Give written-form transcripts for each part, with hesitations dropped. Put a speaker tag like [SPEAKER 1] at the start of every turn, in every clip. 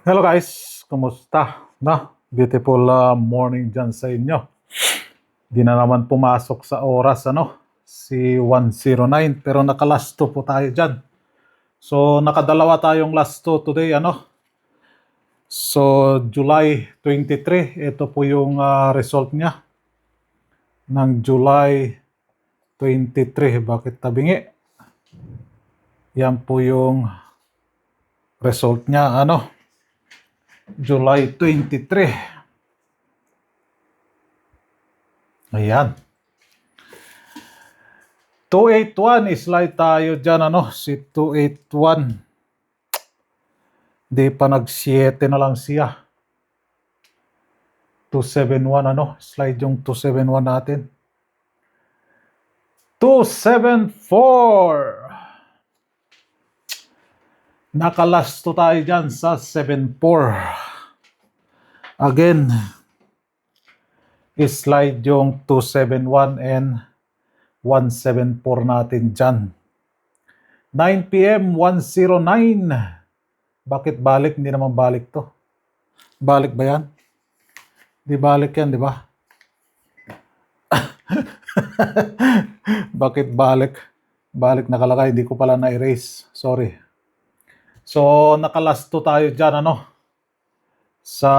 [SPEAKER 1] Hello guys, kumusta? Beautiful morning dyan sa inyo. Di na naman pumasok sa oras, si 109, pero naka-last 2 po tayo dyan. So, nakadalawa tayong last 2 today, So, July 23, ito po yung result niya ng July 23. Bakit tabingi? Yan po yung result niya, July 23. Ayan. 281 slide tayo dyan, si 281. Di pa nag-7 na lang siya. 271, slide yung 271 natin. 274. Nakalasto tayo dyan sa 74. Again, slide yung 271 and 174 natin dyan. 9 p.m. 109. Bakit balik? Hindi naman balik to. Balik ba yan? Di balik yan, di ba? Bakit balik? Balik nakalagay. Hindi ko pala na-erase. Sorry. So, nakalasto tayo dyan, sa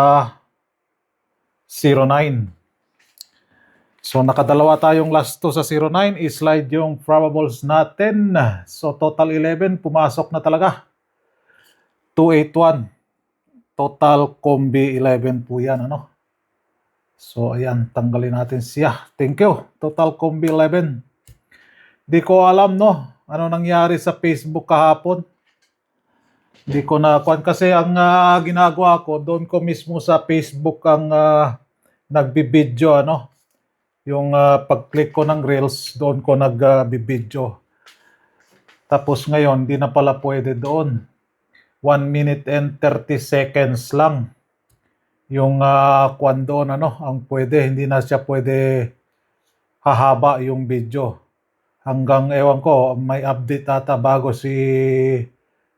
[SPEAKER 1] 09. So, nakadalawa tayong last 2 sa 09. I-slide yung probables natin. So, total 11. Pumasok na talaga. 281. Total combi 11 po yan, So, ayan. Tanggalin natin siya. Thank you. Total combi 11. Di ko alam, ano nangyari sa Facebook kahapon. Di ko na kasi ang ginagawa ko, doon ko mismo sa Facebook ang nagbibideo, Yung pag-click ko ng Reels, doon ko nagbibideo. Tapos ngayon, di na pala pwede doon. 1 minute and 30 seconds lang. Yung kwan doon, ang pwede. Hindi na siya pwede hahaba yung video. Hanggang, ewan ko, may update ata bago si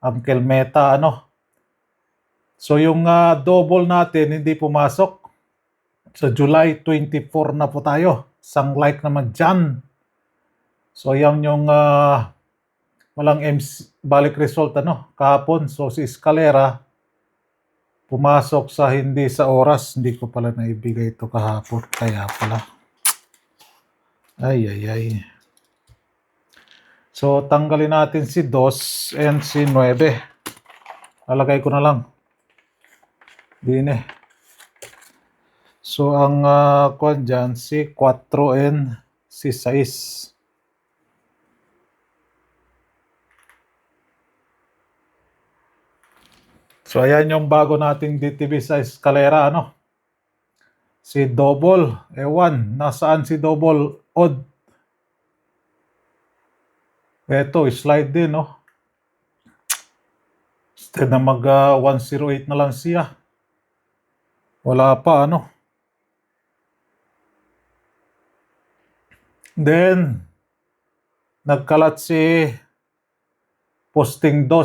[SPEAKER 1] Uncle Meta, So yung double natin hindi pumasok. So July 24 na po tayo. Sang like naman dyan. So yan yung walang balik result, kahapon. So si Escalera pumasok sa hindi sa oras. Hindi ko pala naibigay ito kahapon. Kaya pala. Ay. So tanggalin natin si 2 and si 9. Lalagay ko na lang. Dine. So ang kwan dyan, si 4 and si 6. So ayan yung bago nating DTV sa Escalera, Si Double, ewan, nasaan si Double odd? Eto, slide din, Instead na mag 108 na lang siya. Wala pa, Then, nagkalat si Posting 2.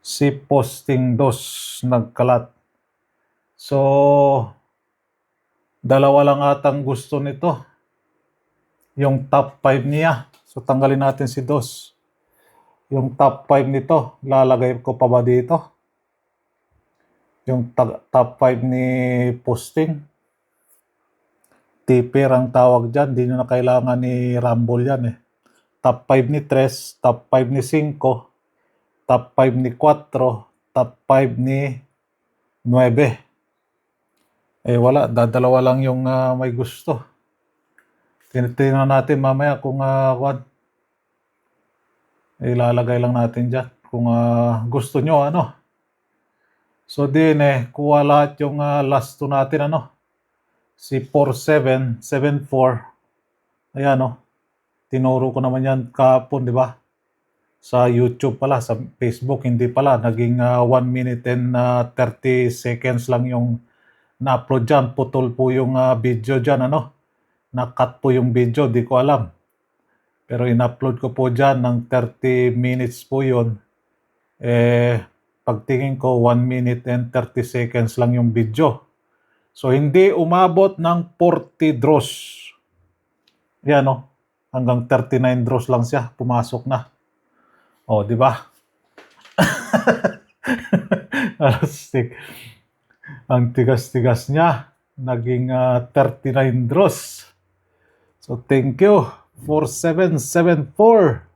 [SPEAKER 1] Si Posting 2 nagkalat. So, dalawa lang atang gusto nito. Yung top 5 niya. So, tanggalin natin si 2. Yung top 5 nito, lalagay ko pa ba dito? Yung top 5 ni Posting. Tipper ang tawag dyan. Di na kailangan ni Rumble yan Top 5 ni 3, top 5 ni 5, top 5 ni 4, top 5 ni 9. Wala. Dadalawa lang yung may gusto. Tinitingnan natin mamaya kung ilalagay lang natin dyan. Kung gusto nyo, So din kuha lahat yung last 2 natin, Si 47, 74. Ayan, tinuro ko naman yan kahapon, di ba? Sa YouTube pala, sa Facebook, hindi pala. Naging 1 minute and 30 seconds lang yung na-upload dyan. Putol po yung video dyan, Na-cut po yung video, di ko alam. Pero in-upload ko po dyan ng 30 minutes po yun. Pagtingin ko, 1 minute and 30 seconds lang yung video. So, hindi umabot ng 40 draws. Yan, no? Hanggang 39 draws lang siya. Pumasok na. O, di ba? Astig. Ang tigas-tigas niya. Naging 39 draws. So, thank you. 4774.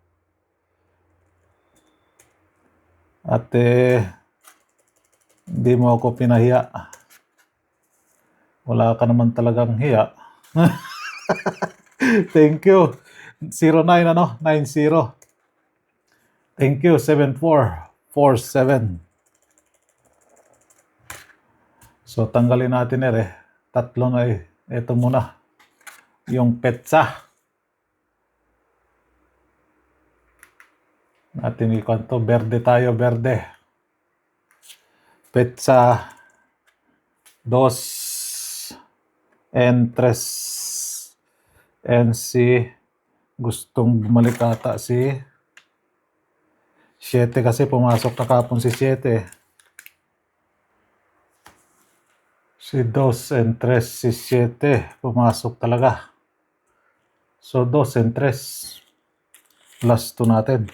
[SPEAKER 1] At hindi mo ako pinahiya. Wala ka naman talagang hiya. Thank you. 09 90. Thank you 7447. So tanggalin natin tatlo na ito muna. Yung petsa. Natin ikon to, berde tayo, berde. Petsa 2 and 3 and si gustong bumalik ata si 7 kasi pumasok na kapon si 7. Si 2 and 3 si 7 pumasok talaga. So 2 and 3 last 2 natin.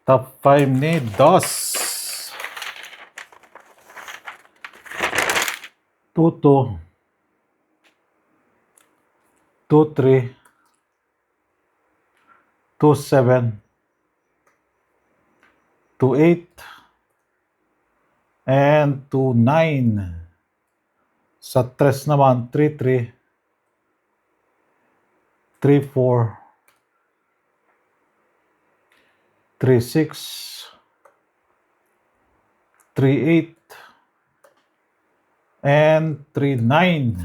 [SPEAKER 1] Top 5 ni DOS. 2-2, 2-3, 2-7, 2-8, and 2-9. Sa 3 naman, 3-3, 3-4, 3-6, 3-8, and 3-9.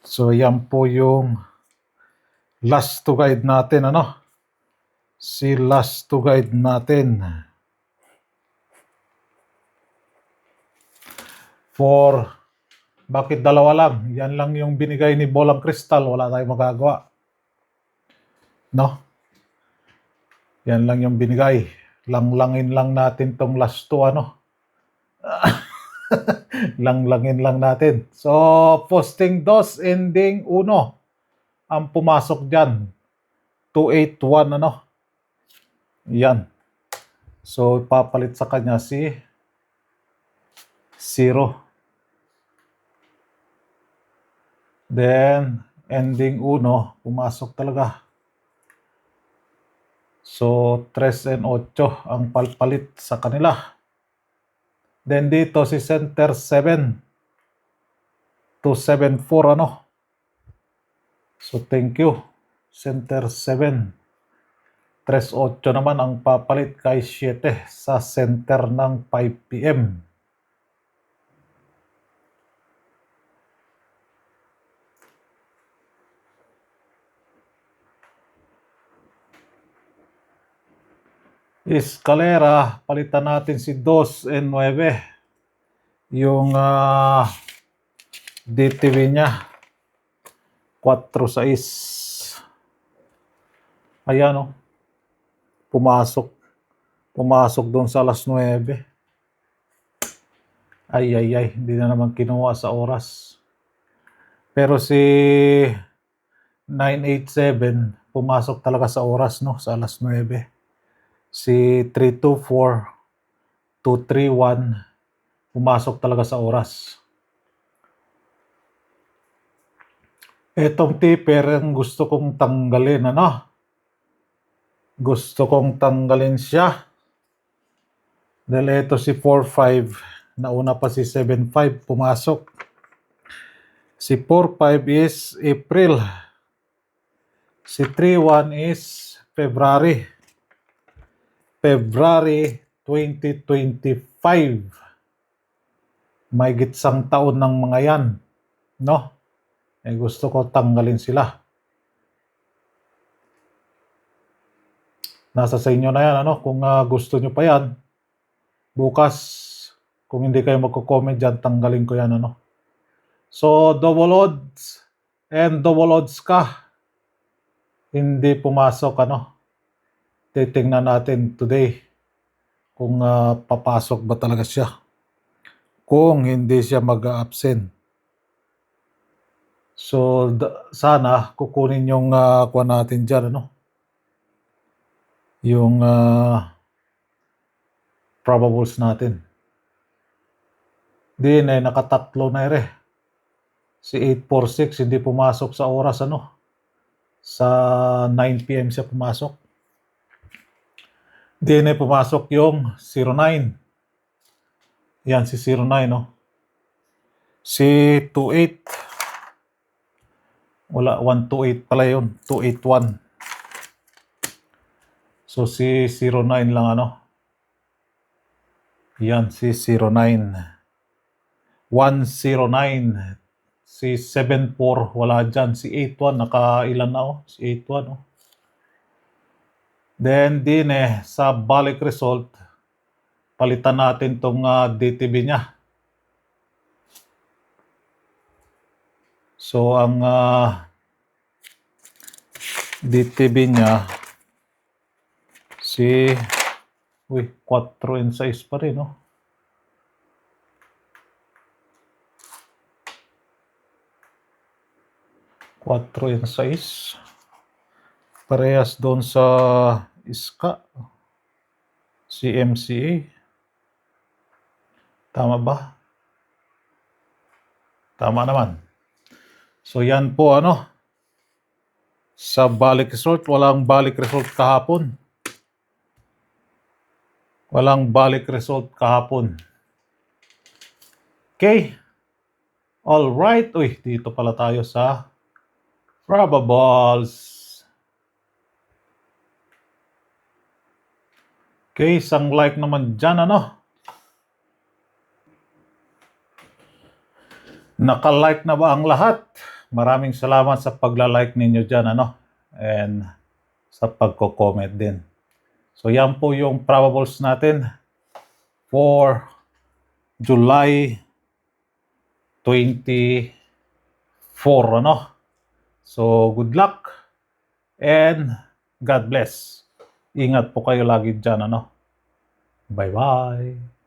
[SPEAKER 1] So, yan po yung last to guide natin, Si last to guide natin. Bakit dalawa lang? Yan lang yung binigay ni Bolang Crystal. Wala tayong magagawa. Yan lang yung binigay. Langlangin lang natin tong last to, Langlangin lang natin. So, posting 2, ending 1. Ang pumasok dyan. 281, Yan. So, papalit sa kanya si 0. Then, ending 1, pumasok talaga. So, 3 and 8 ang palit sa kanila. Then, dito si center 7. 274, So, thank you. Center 7. 3-8 naman ang papalit kay 7 sa center ng 5 PM. Escalera, palitan natin si 2 and 9. Yung DTV niya. 4-6. Ayan, Pumasok doon sa alas 9. Ay, hindi na naman kinuha sa oras. Pero si 987 pumasok talaga sa oras, sa alas 9. Si 324, 231 pumasok talaga sa oras. Etong tipper ang gusto kong tanggalin, Gusto kong tanggalin siya. Dahil ito si 45, nauna pa si 75 pumasok. Si 45 is April. Si 31 is February. February 2025. May gitsang taon ng mga yan, gusto ko tanggalin sila. Nasa sa inyo na yan, kung gusto nyo pa yan, bukas, kung hindi kayo magko-comment dyan, tanggalin ko yan, So, double odds and double odds ka. Hindi pumasok, titingnan natin today. kung papasok ba talaga siya. Kung hindi siya mag-absent. So, sana kukunin yung kuha natin dyan, ano? Yung probables natin. Di na, nakatatlo na ere. Si 846 hindi pumasok sa oras, ano? Sa 9 PM siya pumasok. Di na pumasok yung 09. Yan, si 09, no? Si 28. Wala, 128 pala yun. 281. So, si 09 lang, ano? Yan, si 09. 109. Si 74, wala dyan. Si 81, nakailan na, oh. Si 81, oh. Then, din sa balik result, palitan natin tong DTB niya. So, ang DTB niya, si 4 and 6 pa rin, no? Quattro and 6. Parehas doon sa ISKA. Si MCA. Tama ba? Tama naman. So yan po, ano, sa balik result, walang balik result kahapon. Walang balik result kahapon. Okay. All right. Uy, dito pala tayo sa probables. Okay, isang like naman dyan, ano. Naka-like na ba ang lahat? Maraming salamat sa pagla-like ninyo dyan, ano. And sa pagko-comment din. So yan po yung probables natin for July 24, ano. So good luck and God bless. Ingat po kayo lagi dyan, ano. Bye-bye.